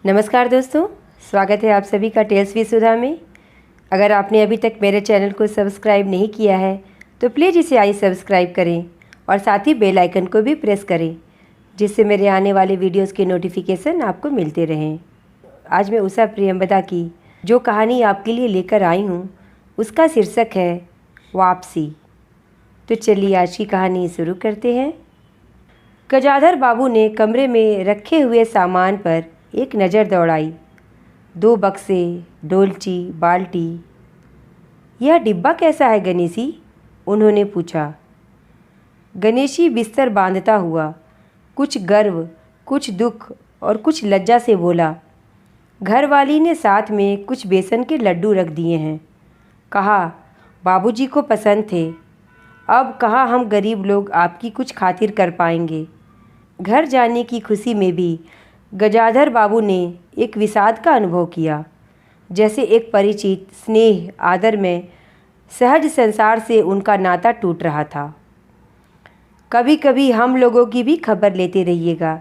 नमस्कार दोस्तों, स्वागत है आप सभी का टेल्स विद सुधा में। अगर आपने अभी तक मेरे चैनल को सब्सक्राइब नहीं किया है तो प्लीज़ इसे आई सब्सक्राइब करें और साथ ही बेल आइकन को भी प्रेस करें, जिससे मेरे आने वाले वीडियोस के नोटिफिकेशन आपको मिलते रहें। आज मैं उषा प्रियंवदा की जो कहानी आपके लिए लेकर आई हूँ उसका शीर्षक है वापसी। तो चलिए आज की कहानी शुरू करते हैं। गजाधर बाबू ने कमरे में रखे हुए सामान पर एक नज़र दौड़ाई। 2 बक्से, डोलची, बाल्टी। यह डिब्बा कैसा है गणेशी? उन्होंने पूछा। गणेशी बिस्तर बांधता हुआ कुछ गर्व, कुछ दुख और कुछ लज्जा से बोला, घरवाली ने साथ में कुछ बेसन के लड्डू रख दिए हैं। कहा बाबूजी को पसंद थे। अब कहाँ हम गरीब लोग आपकी कुछ खातिर कर पाएंगे। घर जाने की खुशी में भी गजाधर बाबू ने एक विषाद का अनुभव किया, जैसे एक परिचित स्नेह आदर में सहज संसार से उनका नाता टूट रहा था। कभी कभी हम लोगों की भी खबर लेते रहिएगा,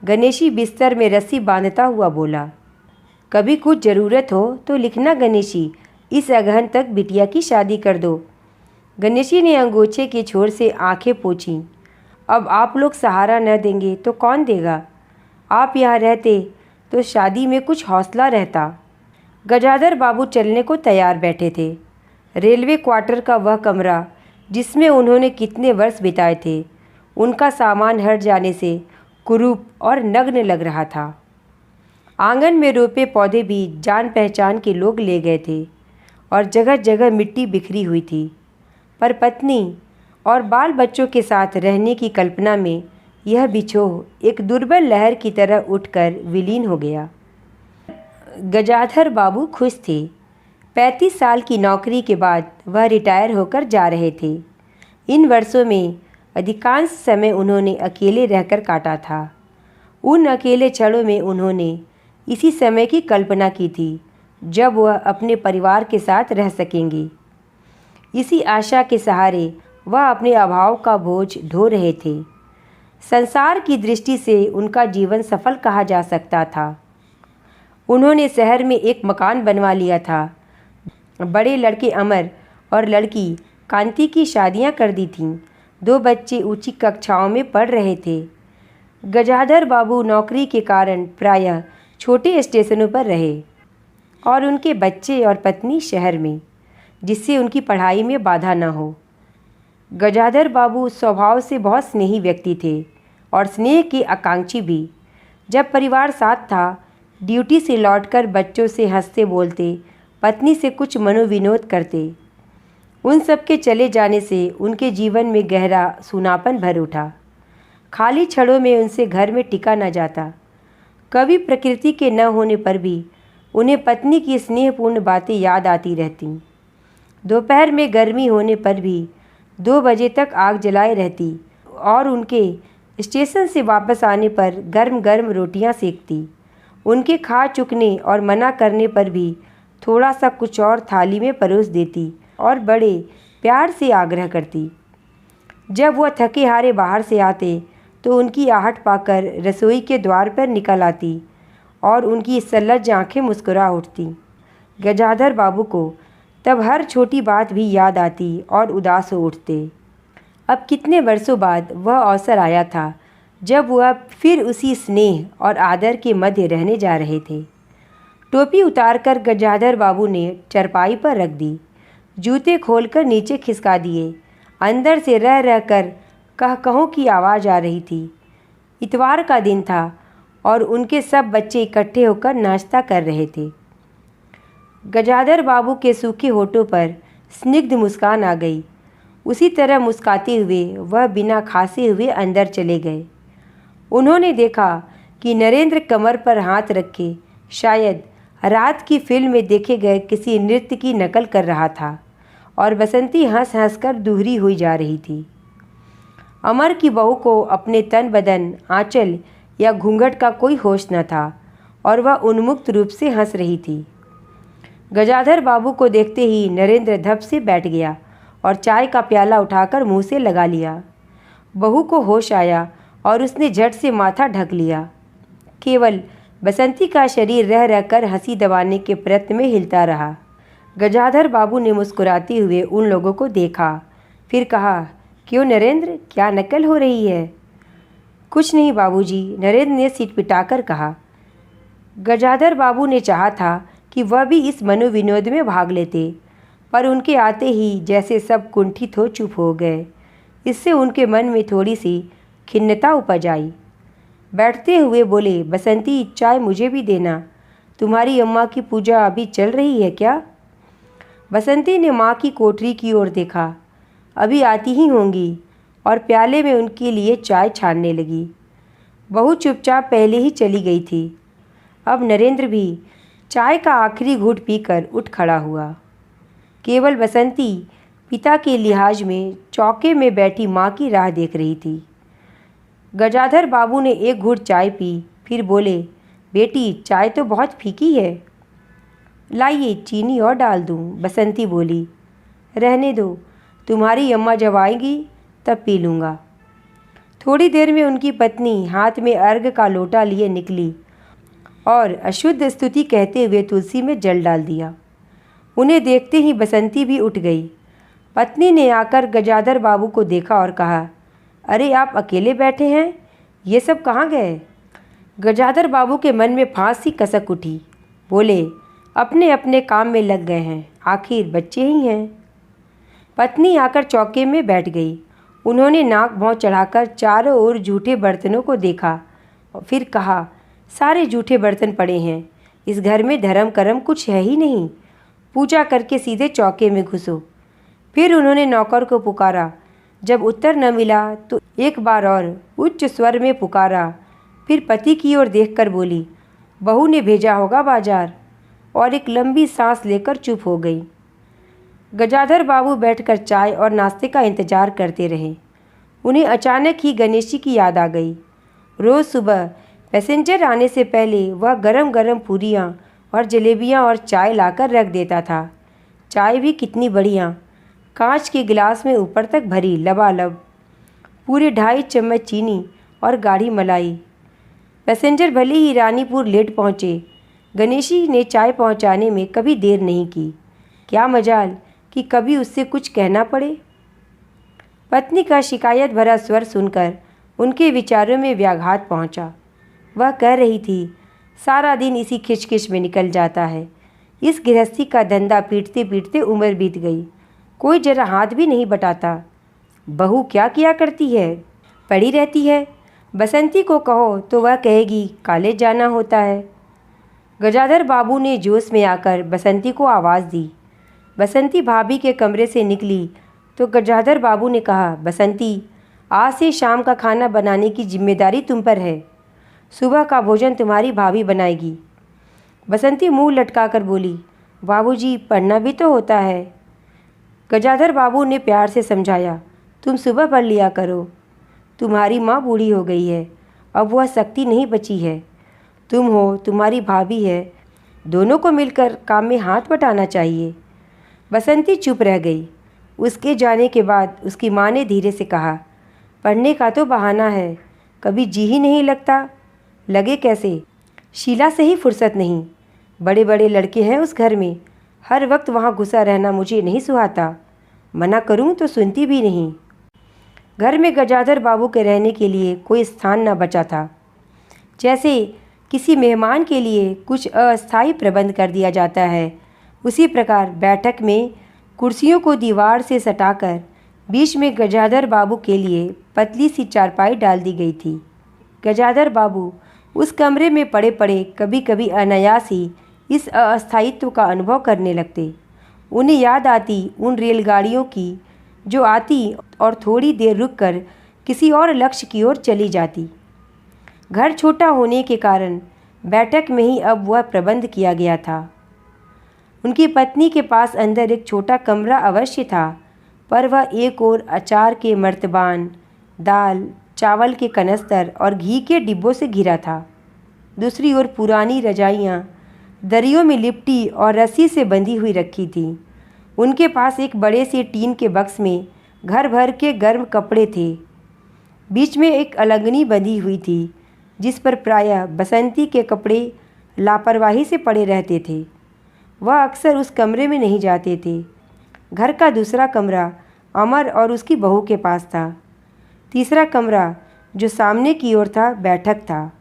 गणेशी बिस्तर में रस्सी बांधता हुआ बोला। कभी कुछ ज़रूरत हो तो लिखना गणेशी, इस अगहन तक बिटिया की शादी कर दो। गणेशी ने अंगोछे के छोर से आंखें पोंछीं। अब आप लोग सहारा न देंगे तो कौन देगा? आप यहाँ रहते तो शादी में कुछ हौसला रहता। गजाधर बाबू चलने को तैयार बैठे थे। रेलवे क्वार्टर का वह कमरा जिसमें उन्होंने कितने वर्ष बिताए थे, उनका सामान हट जाने से कुरूप और नग्न लग रहा था। आंगन में रोपे पौधे भी जान पहचान के लोग ले गए थे और जगह जगह मिट्टी बिखरी हुई थी, पर पत्नी और बाल बच्चों के साथ रहने की कल्पना में यह बिछोह एक दुर्बल लहर की तरह उठकर विलीन हो गया। गजाधर बाबू खुश थे। 35 साल की नौकरी के बाद वह रिटायर होकर जा रहे थे। इन वर्षों में अधिकांश समय उन्होंने अकेले रहकर काटा था। उन अकेले क्षणों में उन्होंने इसी समय की कल्पना की थी जब वह अपने परिवार के साथ रह सकेंगे। इसी आशा के सहारे वह अपने अभाव का बोझ ढो रहे थे। संसार की दृष्टि से उनका जीवन सफल कहा जा सकता था। उन्होंने शहर में एक मकान बनवा लिया था। बड़े लड़के अमर और लड़की कांति की शादियां कर दी थीं। 2 बच्चे ऊंची कक्षाओं में पढ़ रहे थे। गजाधर बाबू नौकरी के कारण प्रायः छोटे स्टेशनों पर रहे और उनके बच्चे और पत्नी शहर में, जिससे उनकी पढ़ाई में बाधा न हो। गजाधर बाबू स्वभाव से बहुत स्नेही व्यक्ति थे और स्नेह के आकांक्षी भी। जब परिवार साथ था, ड्यूटी से लौटकर बच्चों से हंसते बोलते, पत्नी से कुछ मनोविनोद करते। उन सब के चले जाने से उनके जीवन में गहरा सूनापन भर उठा। खाली क्षणों में उनसे घर में टिका न जाता। कभी प्रकृति के न होने पर भी उन्हें पत्नी की स्नेहपूर्ण बातें याद आती रहतीं। दोपहर में गर्मी होने पर भी 2 बजे तक आग जलाए रहती और उनके स्टेशन से वापस आने पर गर्म गर्म रोटियां सेकती। उनके खा चुकने और मना करने पर भी थोड़ा सा कुछ और थाली में परोस देती और बड़े प्यार से आग्रह करती। जब वह थके हारे बाहर से आते तो उनकी आहट पाकर रसोई के द्वार पर निकल आती और उनकी सलज्ज आंखें मुस्कुरा उठती। गजाधर बाबू को तब हर छोटी बात भी याद आती और उदास हो उठते। अब कितने वर्षों बाद वह अवसर आया था जब वह फिर उसी स्नेह और आदर के मध्य रहने जा रहे थे। टोपी उतारकर गजाधर बाबू ने चरपाई पर रख दी। जूते खोलकर नीचे खिसका दिए। अंदर से रह रह कर कह-कहों की आवाज़ आ रही थी। इतवार का दिन था और उनके सब बच्चे इकट्ठे होकर नाश्ता कर रहे थे। गजाधर बाबू के सूखे होठों पर स्निग्ध मुस्कान आ गई। उसी तरह मुस्काते हुए वह बिना खांसे हुए अंदर चले गए। उन्होंने देखा कि नरेंद्र कमर पर हाथ रखे शायद रात की फिल्म में देखे गए किसी नृत्य की नकल कर रहा था और बसंती हंस हंस कर दूहरी हुई जा रही थी। अमर की बहू को अपने तन बदन, आंचल या घूंघट का कोई होश न था और वह उन्मुक्त रूप से हंस रही थी। गजाधर बाबू को देखते ही नरेंद्र धप से बैठ गया और चाय का प्याला उठाकर मुंह से लगा लिया। बहू को होश आया और उसने झट से माथा ढक लिया। केवल बसंती का शरीर रह रहकर हंसी दबाने के प्रयत्न में हिलता रहा। गजाधर बाबू ने मुस्कुराते हुए उन लोगों को देखा, फिर कहा, क्यों नरेंद्र, क्या नकल हो रही है? कुछ नहीं बाबूजी, नरेंद्र ने सिटपिटाकर कहा। गजाधर बाबू ने चाहा था कि वह भी इस मनोविनोद में भाग लेते, पर उनके आते ही जैसे सब कुंठित हो चुप हो गए। इससे उनके मन में थोड़ी सी खिन्नता उपज आई। बैठते हुए बोले, बसंती, चाय मुझे भी देना। तुम्हारी अम्मा की पूजा अभी चल रही है क्या? बसंती ने माँ की कोठरी की ओर देखा। अभी आती ही होंगी, और प्याले में उनके लिए चाय छानने लगी। बहू चुपचाप पहले ही चली गई थी। अब नरेंद्र भी चाय का आखिरी घूंट पीकर उठ खड़ा हुआ। केवल बसंती पिता के लिहाज में चौके में बैठी माँ की राह देख रही थी। गजाधर बाबू ने एक घूंट चाय पी, फिर बोले, बेटी, चाय तो बहुत फीकी है। लाइए, चीनी और डाल दूँ, बसंती बोली। रहने दो, तुम्हारी अम्मा जब आएगी तब पी लूँगा। थोड़ी देर में उनकी पत्नी हाथ में अर्घ का लोटा लिए निकली और अशुद्ध स्तुति कहते हुए तुलसी में जल डाल दिया। उन्हें देखते ही बसंती भी उठ गई। पत्नी ने आकर गजाधर बाबू को देखा और कहा, अरे आप अकेले बैठे हैं, ये सब कहाँ गए? गजाधर बाबू के मन में फांस सी कसक उठी। बोले, अपने अपने काम में लग गए हैं, आखिर बच्चे ही हैं। पत्नी आकर चौके में बैठ गई। उन्होंने नाक भौं चढ़ाकर चारों ओर जूठे बर्तनों को देखा और फिर कहा, सारे जूठे बर्तन पड़े हैं, इस घर में धर्म कर्म कुछ है ही नहीं। पूजा करके सीधे चौके में घुसो। फिर उन्होंने नौकर को पुकारा। जब उत्तर न मिला तो एक बार और उच्च स्वर में पुकारा। फिर पति की ओर देखकर बोली, बहू ने भेजा होगा बाजार, और एक लंबी सांस लेकर चुप हो गई। गजाधर बाबू बैठकर चाय और नाश्ते का इंतजार करते रहे। उन्हें अचानक ही गणेशी की याद आ गई। रोज़ सुबह पैसेंजर आने से पहले वह गरम गरम पूरियाँ और जलेबियाँ और चाय लाकर रख देता था। चाय भी कितनी बढ़िया, कांच के गिलास में ऊपर तक भरी लबालब, पूरे 2.5 चम्मच चीनी और गाढ़ी मलाई। पैसेंजर भले ही रानीपुर लेट पहुँचे, गणेशी ने चाय पहुँचाने में कभी देर नहीं की। क्या मजाल कि कभी उससे कुछ कहना पड़े। पत्नी का शिकायत भरा स्वर सुनकर उनके विचारों में व्याघात पहुँचा। वह कह रही थी, सारा दिन इसी खिचखिच में निकल जाता है। इस गृहस्थी का धंधा पीटते पीटते उम्र बीत गई, कोई जरा हाथ भी नहीं बटाता। बहू क्या किया करती है? पड़ी रहती है। बसंती को कहो तो वह कहेगी कॉलेज जाना होता है। गजाधर बाबू ने जोश में आकर बसंती को आवाज़ दी। बसंती भाभी के कमरे से निकली तो गजाधर बाबू ने कहा, बसंती, आज से शाम का खाना बनाने की जिम्मेदारी तुम पर है। सुबह का भोजन तुम्हारी भाभी बनाएगी। बसंती मुंह लटकाकर बोली, बाबूजी, पढ़ना भी तो होता है। गजाधर बाबू ने प्यार से समझाया, तुम सुबह पढ़ लिया करो। तुम्हारी माँ बूढ़ी हो गई है, अब वह शक्ति नहीं बची है। तुम हो, तुम्हारी भाभी है, दोनों को मिलकर काम में हाथ बटाना चाहिए। बसंती चुप रह गई। उसके जाने के बाद उसकी माँ ने धीरे से कहा, पढ़ने का तो बहाना है, कभी जी ही नहीं लगता। लगे कैसे? शीला से ही फुर्सत नहीं। बड़े बड़े लड़के हैं उस घर में, हर वक्त वहाँ घुसा रहना मुझे नहीं सुहाता। मना करूँ तो सुनती भी नहीं। घर में गजाधर बाबू के रहने के लिए कोई स्थान न बचा था। जैसे किसी मेहमान के लिए कुछ अस्थायी प्रबंध कर दिया जाता है, उसी प्रकार बैठक में कुर्सियों को दीवार से सटाकर बीच में गजाधर बाबू के लिए पतली सी चारपाई डाल दी गई थी। गजाधर बाबू उस कमरे में पड़े पड़े कभी कभी अनायास ही इस अस्थायित्व का अनुभव करने लगते। उन्हें याद आती उन रेलगाड़ियों की जो आती और थोड़ी देर रुककर किसी और लक्ष्य की ओर चली जाती। घर छोटा होने के कारण बैठक में ही अब वह प्रबंध किया गया था। उनकी पत्नी के पास अंदर एक छोटा कमरा अवश्य था, पर वह एक ओर अचार के मर्तबान, दाल चावल के कनस्तर और घी के डिब्बों से घिरा था। दूसरी ओर पुरानी रजाइयाँ दरियों में लिपटी और रस्सी से बंधी हुई रखी थीं। उनके पास एक बड़े से टीन के बक्स में घर भर के गर्म कपड़े थे। बीच में एक अलंगनी बंधी हुई थी जिस पर प्रायः बसंती के कपड़े लापरवाही से पड़े रहते थे। वह अक्सर उस कमरे में नहीं जाते थे। घर का दूसरा कमरा अमर और उसकी बहू के पास था। तीसरा कमरा जो सामने की ओर था बैठक था।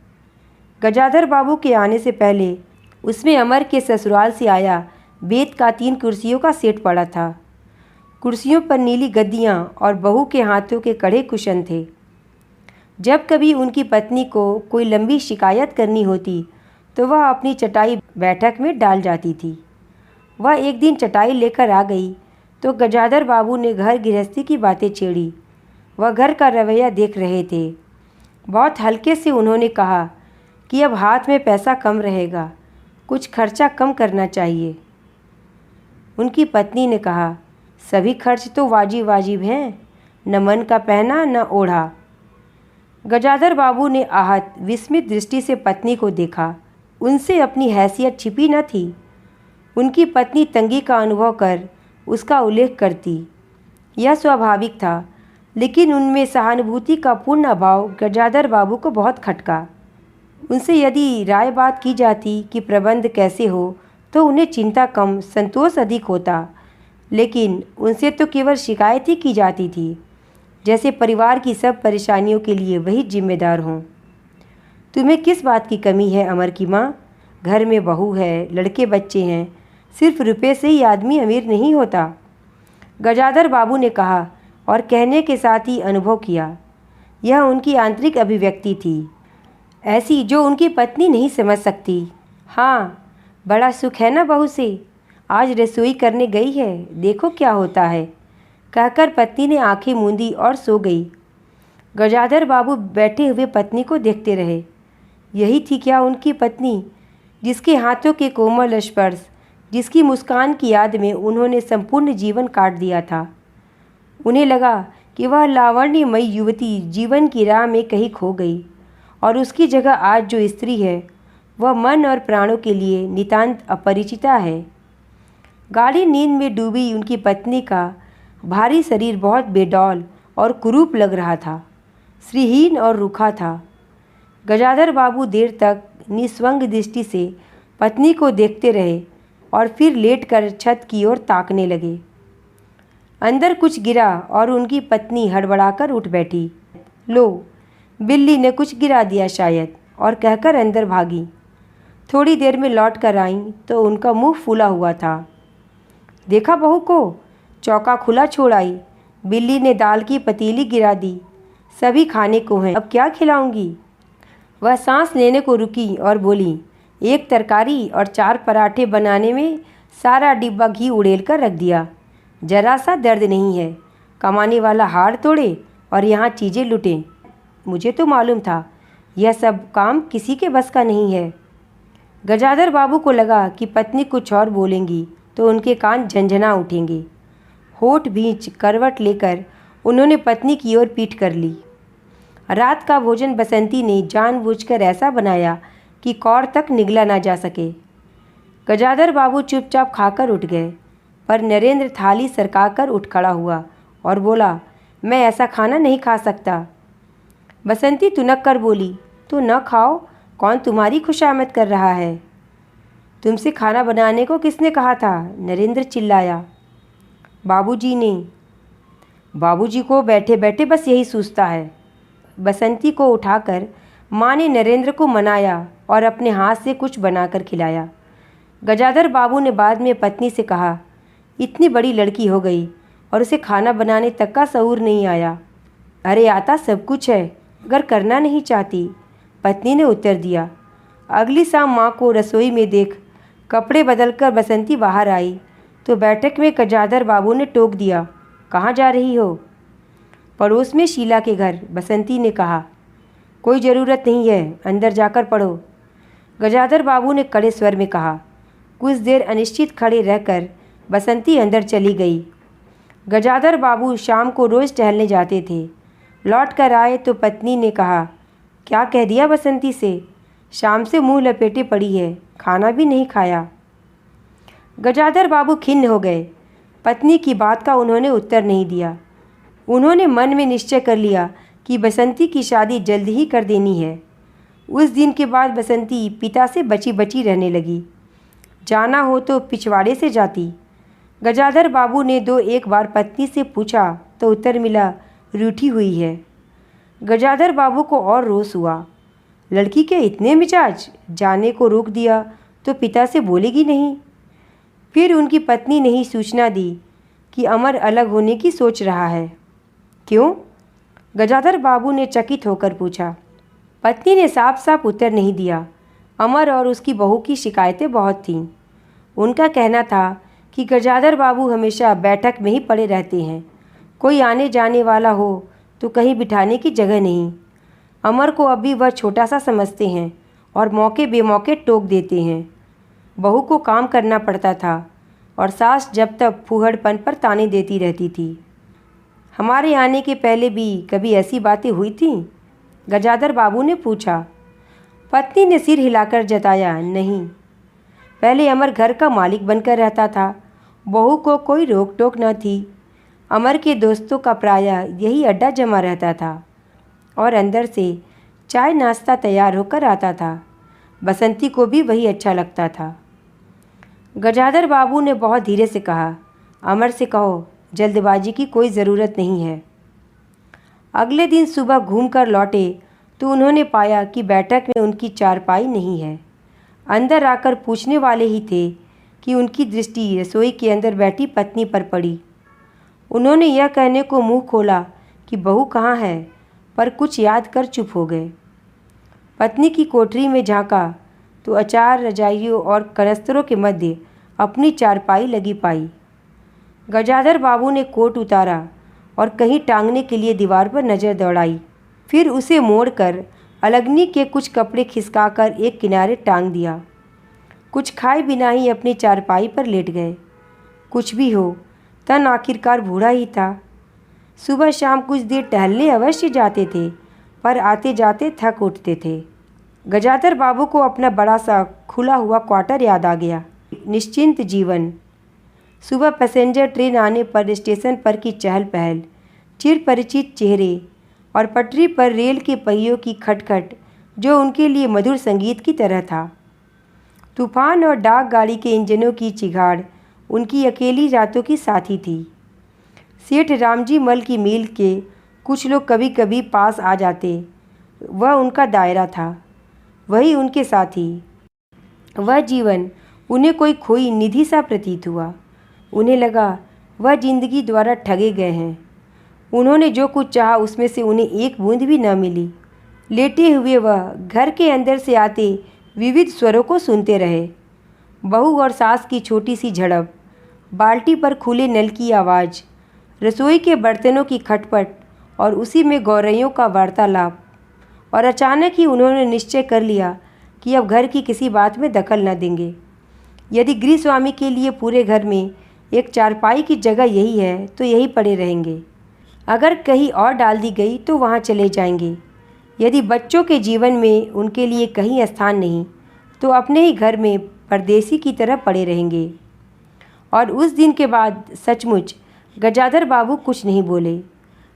गजाधर बाबू के आने से पहले उसमें अमर के ससुराल से आया बेत का 3 कुर्सियों का सेट पड़ा था। कुर्सियों पर नीली गद्दियाँ और बहू के हाथों के कड़े कुशन थे। जब कभी उनकी पत्नी को कोई लंबी शिकायत करनी होती तो वह अपनी चटाई बैठक में डाल जाती थी। वह एक दिन चटाई लेकर आ गई तो गजाधर बाबू ने घर गृहस्थी की बातें छेड़ी। वह घर का रवैया देख रहे थे। बहुत हल्के से उन्होंने कहा कि अब हाथ में पैसा कम रहेगा, कुछ खर्चा कम करना चाहिए। उनकी पत्नी ने कहा, सभी खर्च तो वाजिब वाजिब हैं, न मन का पहना न ओढ़ा। गजाधर बाबू ने आहत विस्मित दृष्टि से पत्नी को देखा। उनसे अपनी हैसियत छिपी न थी। उनकी पत्नी तंगी का अनुभव कर उसका उल्लेख करती, यह स्वाभाविक था, लेकिन उनमें सहानुभूति का पूर्ण अभाव गजाधर बाबू को बहुत खटका। उनसे यदि राय बात की जाती कि प्रबंध कैसे हो तो उन्हें चिंता कम, संतोष अधिक होता, लेकिन उनसे तो केवल शिकायत ही की जाती थी, जैसे परिवार की सब परेशानियों के लिए वही जिम्मेदार हों। तुम्हें किस बात की कमी है अमर की माँ? घर में बहू है, लड़के बच्चे हैं, सिर्फ रुपये से ही आदमी अमीर नहीं होता। गजाधर बाबू ने कहा और कहने के साथ ही अनुभव किया। यह उनकी आंतरिक अभिव्यक्ति थी, ऐसी जो उनकी पत्नी नहीं समझ सकती। हाँ, बड़ा सुख है ना बहू से, आज रसोई करने गई है, देखो क्या होता है, कहकर पत्नी ने आंखें मूंदी और सो गई। गजाधर बाबू बैठे हुए पत्नी को देखते रहे। यही थी क्या उनकी पत्नी, जिसके हाथों के कोमल स्पर्श, जिसकी मुस्कान की याद में उन्होंने संपूर्ण जीवन काट दिया था। उन्हें लगा कि वह लावण्यमयी युवती जीवन की राह में कहीं खो गई और उसकी जगह आज जो स्त्री है वह मन और प्राणों के लिए नितांत अपरिचिता है। गाढ़ी नींद में डूबी उनकी पत्नी का भारी शरीर बहुत बेडौल और कुरूप लग रहा था, श्रीहीन और रूखा था। गजाधर बाबू देर तक निस्वंग दृष्टि से पत्नी को देखते रहे और फिर लेटकर छत की ओर ताकने लगे। अंदर कुछ गिरा और उनकी पत्नी हड़बड़ाकर उठ बैठी। लो, बिल्ली ने कुछ गिरा दिया शायद, और कहकर अंदर भागी। थोड़ी देर में लौट कर आईं तो उनका मुंह फूला हुआ था। देखा बहू को, चौका खुला छोड़ आई, बिल्ली ने दाल की पतीली गिरा दी, सभी खाने को हैं, अब क्या खिलाऊंगी? वह सांस लेने को रुकी और बोली, 1 तरकारी और 4 पराठे बनाने में सारा डिब्बा घी उड़ेल कर रख दिया। जरा सा दर्द नहीं है, कमाने वाला हाड़ तोड़े और यहाँ चीज़ें लुटें। मुझे तो मालूम था यह सब काम किसी के बस का नहीं है। गजाधर बाबू को लगा कि पत्नी कुछ और बोलेंगी तो उनके कान झंझना उठेंगे। होठ भींच करवट लेकर उन्होंने पत्नी की ओर पीठ कर ली। रात का भोजन बसंती ने जानबूझकर ऐसा बनाया कि कौर तक निगला ना जा सके। गजाधर बाबू चुपचाप खाकर उठ गए, पर नरेंद्र थाली सरकाकर उठ खड़ा हुआ और बोला, मैं ऐसा खाना नहीं खा सकता। बसंती तुनक कर बोली, तो न खाओ, कौन तुम्हारी खुशामद कर रहा है? तुमसे खाना बनाने को किसने कहा था? नरेंद्र चिल्लाया। बाबूजी ने। बाबूजी को बैठे बैठे बस यही सूझता है। बसंती को उठाकर माँ ने नरेंद्र को मनाया और अपने हाथ से कुछ बनाकर खिलाया। गजाधर बाबू ने बाद में पत्नी से कहा, इतनी बड़ी लड़की हो गई और उसे खाना बनाने तक का शऊर नहीं आया। अरे आता सब कुछ है, अगर करना नहीं चाहती, पत्नी ने उत्तर दिया। अगली शाम माँ को रसोई में देख कपड़े बदलकर बसंती बाहर आई तो बैठक में गजाधर बाबू ने टोक दिया, कहाँ जा रही हो? पड़ोस में शीला के घर, बसंती ने कहा। कोई ज़रूरत नहीं है, अंदर जाकर पढ़ो, गजाधर बाबू ने कड़े स्वर में कहा। कुछ देर अनिश्चित खड़े रहकर बसंती अंदर चली गई। गजाधर बाबू शाम को रोज़ टहलने जाते थे। लौट कर आए तो पत्नी ने कहा, क्या कह दिया बसंती से? शाम से मुंह लपेटे पड़ी है, खाना भी नहीं खाया। गजाधर बाबू खिन्न हो गए। पत्नी की बात का उन्होंने उत्तर नहीं दिया। उन्होंने मन में निश्चय कर लिया कि बसंती की शादी जल्द ही कर देनी है। उस दिन के बाद बसंती पिता से बची बची रहने लगी। जाना हो तो पिछवाड़े से जाती। गजाधर बाबू ने दो एक बार पत्नी से पूछा तो उत्तर मिला, रूठी हुई है। गजाधर बाबू को और रोष हुआ। लड़की के इतने मिजाज, जाने को रोक दिया तो पिता से बोलेगी नहीं। फिर उनकी पत्नी ने ही सूचना दी कि अमर अलग होने की सोच रहा है। क्यों? गजाधर बाबू ने चकित होकर पूछा। पत्नी ने साफ साफ उत्तर नहीं दिया। अमर और उसकी बहू की शिकायतें बहुत थीं। उनका कहना था कि गजाधर बाबू हमेशा बैठक में ही पड़े रहते हैं। कोई आने जाने वाला हो तो कहीं बिठाने की जगह नहीं। अमर को अभी वह छोटा सा समझते हैं और मौके बेमौके टोक देते हैं। बहू को काम करना पड़ता था और सास जब तक फूहड़पन पर ताने देती रहती थी। हमारे आने के पहले भी कभी ऐसी बातें हुई थीं? गजाधर बाबू ने पूछा। पत्नी ने सिर हिलाकर जताया, नहीं। पहले अमर घर का मालिक बनकर रहता था। बहू को कोई रोक टोक न थी। अमर के दोस्तों का प्रायः यही अड्डा जमा रहता था और अंदर से चाय नाश्ता तैयार होकर आता था। बसंती को भी वही अच्छा लगता था। गजाधर बाबू ने बहुत धीरे से कहा, अमर से कहो जल्दबाजी की कोई ज़रूरत नहीं है। अगले दिन सुबह घूमकर लौटे तो उन्होंने पाया कि बैठक में उनकी चारपाई नहीं है। अंदर आकर पूछने वाले ही थे कि उनकी दृष्टि रसोई के अंदर बैठी पत्नी पर पड़ी। उन्होंने यह कहने को मुंह खोला कि बहू कहाँ है, पर कुछ याद कर चुप हो गए। पत्नी की कोठरी में झांका तो अचार रजाइयों और कनस्तरों के मध्य अपनी चारपाई लगी पाई। गजाधर बाबू ने कोट उतारा और कहीं टांगने के लिए दीवार पर नज़र दौड़ाई। फिर उसे मोड़कर अलगनी के कुछ कपड़े खिसकाकर एक किनारे टांग दिया। कुछ खाए बिना ही अपनी चारपाई पर लेट गए। कुछ भी हो, तन आखिरकार बूढ़ा ही था। सुबह शाम कुछ देर टहलने अवश्य जाते थे, पर आते जाते थक उठते थे। गजाधर बाबू को अपना बड़ा सा खुला हुआ क्वार्टर याद आ गया। निश्चिंत जीवन। सुबह पैसेंजर ट्रेन आने पर स्टेशन पर की चहल पहल, चिर परिचित चेहरे और पटरी पर रेल के पहियों की खटखट जो उनके लिए मधुर संगीत की तरह था। तूफान और डाक गाड़ी के इंजनों की चिघाड़ उनकी अकेली रातों की साथी थी। सेठ रामजी मल की मील के कुछ लोग कभी कभी पास आ जाते, वह उनका दायरा था, वही उनके साथी। वह जीवन उन्हें कोई खोई निधि सा प्रतीत हुआ। उन्हें लगा वह जिंदगी द्वारा ठगे गए हैं। उन्होंने जो कुछ चाहा उसमें से उन्हें एक बूंद भी न मिली। लेटे हुए वह घर के अंदर से आते विविध स्वरों को सुनते रहे। बहू और सास की छोटी सी झड़प, बाल्टी पर खुले नल की आवाज़, रसोई के बर्तनों की खटपट और उसी में गौरैयों का वार्तालाप। और अचानक ही उन्होंने निश्चय कर लिया कि अब घर की किसी बात में दखल न देंगे। यदि गृहस्वामी के लिए पूरे घर में एक चारपाई की जगह यही है तो यही पड़े रहेंगे। अगर कहीं और डाल दी गई तो वहाँ चले जाएंगे। यदि बच्चों के जीवन में उनके लिए कहीं स्थान नहीं तो अपने ही घर में परदेसी की तरह पड़े रहेंगे। और उस दिन के बाद सचमुच गजाधर बाबू कुछ नहीं बोले।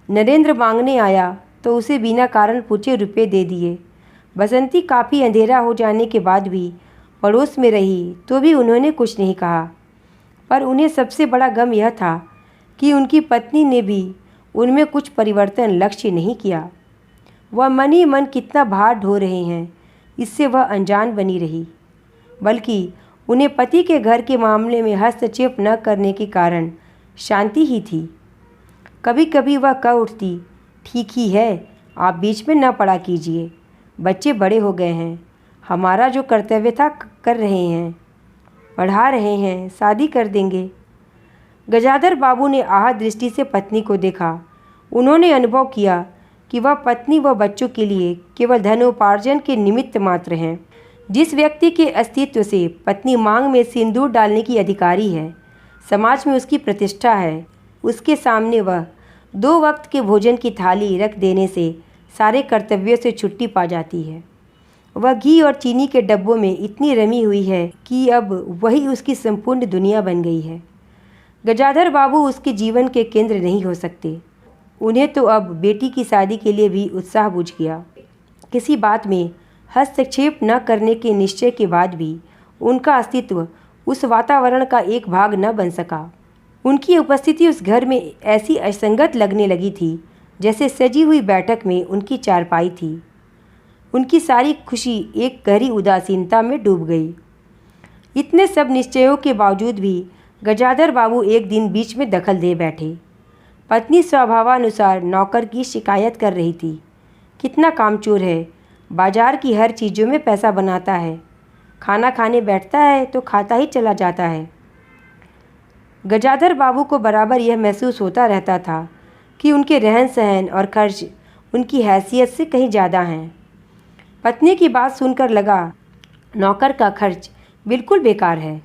नरेंद्र मांगने आया तो उसे बिना कारण पूछे रुपए दे दिए। बसंती काफ़ी अंधेरा हो जाने के बाद भी पड़ोस में रही तो भी उन्होंने कुछ नहीं कहा। पर उन्हें सबसे बड़ा गम यह था कि उनकी पत्नी ने भी उनमें कुछ परिवर्तन लक्ष्य नहीं किया। वह मन ही मन कितना भार ढो रहे हैं इससे वह अनजान बनी रही, बल्कि उन्हें पति के घर के मामले में हस्तक्षेप न करने के कारण शांति ही थी। कभी कभी वह कह उठती, ठीक ही है, आप बीच में न पड़ा कीजिए, बच्चे बड़े हो गए हैं, हमारा जो कर्तव्य था कर रहे हैं, पढ़ा रहे हैं, शादी कर देंगे। गजाधर बाबू ने आह दृष्टि से पत्नी को देखा। उन्होंने अनुभव किया कि वह पत्नी व बच्चों के लिए केवल धनोपार्जन के निमित्त मात्र हैं। जिस व्यक्ति के अस्तित्व से पत्नी मांग में सिंदूर डालने की अधिकारी है, समाज में उसकी प्रतिष्ठा है, उसके सामने वह 2 वक्त के भोजन की थाली रख देने से सारे कर्तव्यों से छुट्टी पा जाती है। वह घी और चीनी के डब्बों में इतनी रमी हुई है कि अब वही उसकी संपूर्ण दुनिया बन गई है। गजाधर बाबू उसके जीवन के केंद्र नहीं हो सकते। उन्हें तो अब बेटी की शादी के लिए भी उत्साह बुझ गया। किसी बात में हस्तक्षेप न करने के निश्चय के बाद भी उनका अस्तित्व उस वातावरण का एक भाग न बन सका। उनकी उपस्थिति उस घर में ऐसी असंगत लगने लगी थी जैसे सजी हुई बैठक में उनकी चारपाई थी। उनकी सारी खुशी एक गहरी उदासीनता में डूब गई। इतने सब निश्चयों के बावजूद भी गजाधर बाबू एक दिन बीच में दखल दे बैठे। पत्नी स्वभावानुसार नौकर की शिकायत कर रही थी, कितना कामचोर है, बाजार की हर चीज़ों में पैसा बनाता है, खाना खाने बैठता है तो खाता ही चला जाता है। गजाधर बाबू को बराबर यह महसूस होता रहता था कि उनके रहन सहन और खर्च उनकी हैसियत से कहीं ज़्यादा हैं। पत्नी की बात सुनकर लगा, नौकर का खर्च बिल्कुल बेकार है,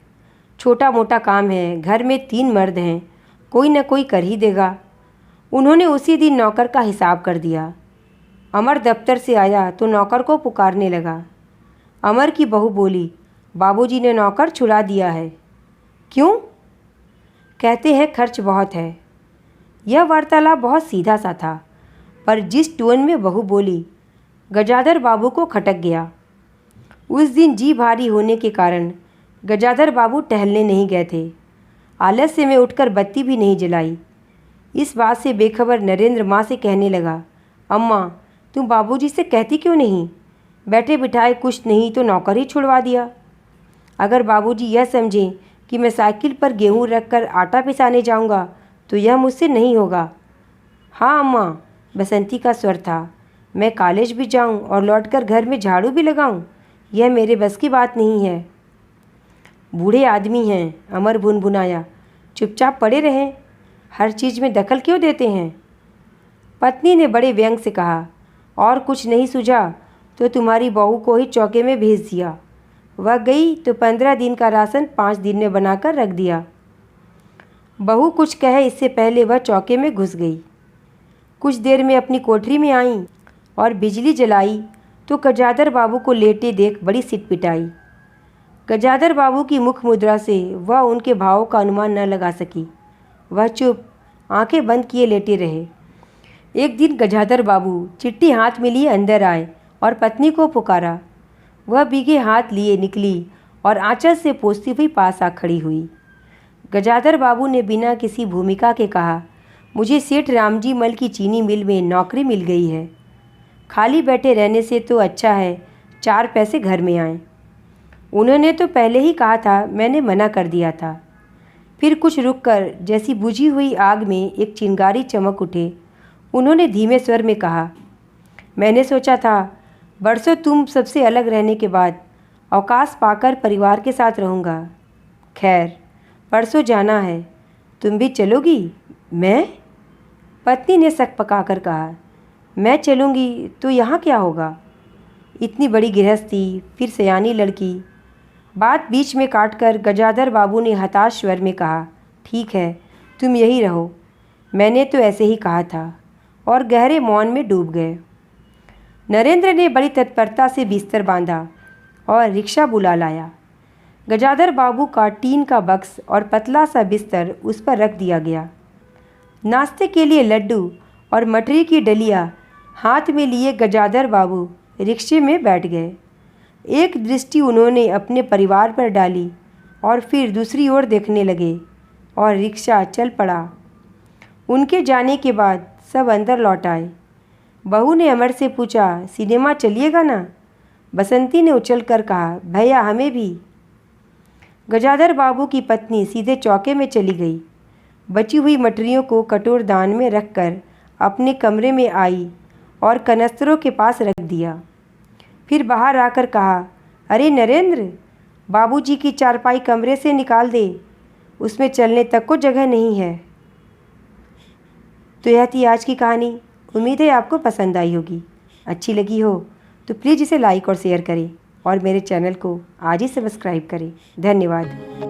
छोटा मोटा काम है, घर में 3 मर्द हैं, कोई न कोई कर ही देगा। उन्होंने उसी दिन नौकर का हिसाब कर दिया। अमर दफ्तर से आया तो नौकर को पुकारने लगा। अमर की बहू बोली, बाबूजी ने नौकर छुड़ा दिया है। क्यों? कहते हैं खर्च बहुत है। यह वार्तालाप बहुत सीधा सा था, पर जिस टोन में बहू बोली, गजाधर बाबू को खटक गया। उस दिन जी भारी होने के कारण गजाधर बाबू टहलने नहीं गए थे। आलस्य में उठकर बत्ती भी नहीं जलाई। इस बात से बेखबर नरेंद्र माँ से कहने लगा, अम्मा तुम बाबूजी से कहती क्यों नहीं? बैठे बिठाए कुछ नहीं तो नौकर ही छुड़वा दिया। अगर बाबूजी यह समझें कि मैं साइकिल पर गेहूँ रखकर आटा पिसाने जाऊँगा तो यह मुझसे नहीं होगा। हाँ अम्मा, बसंती का स्वर था, मैं कॉलेज भी जाऊँ और लौटकर घर में झाड़ू भी लगाऊँ, यह मेरे बस की बात नहीं है। बूढ़े आदमी हैं, अमर भुनभुनाया, चुपचाप पड़े रहें, हर चीज़ में दखल क्यों देते हैं? पत्नी ने बड़े व्यंग से कहा, और कुछ नहीं सूझा तो तुम्हारी बहू को ही चौके में भेज दिया। वह गई तो 15 दिन का राशन 5 दिन में बनाकर रख दिया। बहू कुछ कहे इससे पहले वह चौके में घुस गई। कुछ देर में अपनी कोठरी में आई और बिजली जलाई तो गजाधर बाबू को लेटे देख बड़ी सिटपिटाई। गजाधर बाबू की मुख मुद्रा से वह उनके भावों का अनुमान न लगा सकी। वह चुप, आंखें बंद किए लेटे रहे। एक दिन गजाधर बाबू चिट्ठी हाथ में लिए अंदर आए और पत्नी को पुकारा। वह भीगे हाथ लिए निकली और आंचल से पोंछती हुई पास आ खड़ी हुई। गजाधर बाबू ने बिना किसी भूमिका के कहा, मुझे सेठ रामजी मल की चीनी मिल में नौकरी मिल गई है। खाली बैठे रहने से तो अच्छा है 4 पैसे घर में आएँ। उन्होंने तो पहले ही कहा था, मैंने मना कर दिया था। फिर कुछ रुककर जैसी बुझी हुई आग में एक चिंगारी चमक उठे। उन्होंने धीमे स्वर में कहा, मैंने सोचा था बरसों तुम सबसे अलग रहने के बाद अवकाश पाकर परिवार के साथ रहूँगा। खैर, परसों जाना है, तुम भी चलोगी? मैं? पत्नी ने सक पकाकर कहा, मैं चलूँगी तो यहाँ क्या होगा? इतनी बड़ी गृहस्थी, फिर सयानी लड़की। बात बीच में काटकर गजाधर बाबू ने हताश स्वर में कहा, ठीक है, तुम यही रहो, मैंने तो ऐसे ही कहा था, और गहरे मौन में डूब गए। नरेंद्र ने बड़ी तत्परता से बिस्तर बांधा और रिक्शा बुला लाया। गजाधर बाबू का टीन का बक्स और पतला सा बिस्तर उस पर रख दिया गया। नाश्ते के लिए लड्डू और मठरी की डलिया हाथ में लिए गजाधर बाबू रिक्शे में बैठ गए। एक दृष्टि उन्होंने अपने परिवार पर डाली और फिर दूसरी ओर देखने लगे और रिक्शा चल पड़ा। उनके जाने के बाद सब अंदर लौट आए। बहू ने अमर से पूछा, सिनेमा चलिएगा ना? बसंती ने उछलकर कहा, भैया हमें भी। गजाधर बाबू की पत्नी सीधे चौके में चली गई। बची हुई मटरियों को कटोरदान में रखकर अपने कमरे में आई और कनस्तरों के पास रख दिया। फिर बाहर आकर कहा, अरे नरेंद्र, बाबूजी की चारपाई कमरे से निकाल दे, उसमें चलने तक को जगह नहीं है। तो यह थी आज की कहानी। उम्मीद है आपको पसंद आई होगी। अच्छी लगी हो तो प्लीज़ इसे लाइक और शेयर करें और मेरे चैनल को आज ही सब्सक्राइब करें। धन्यवाद।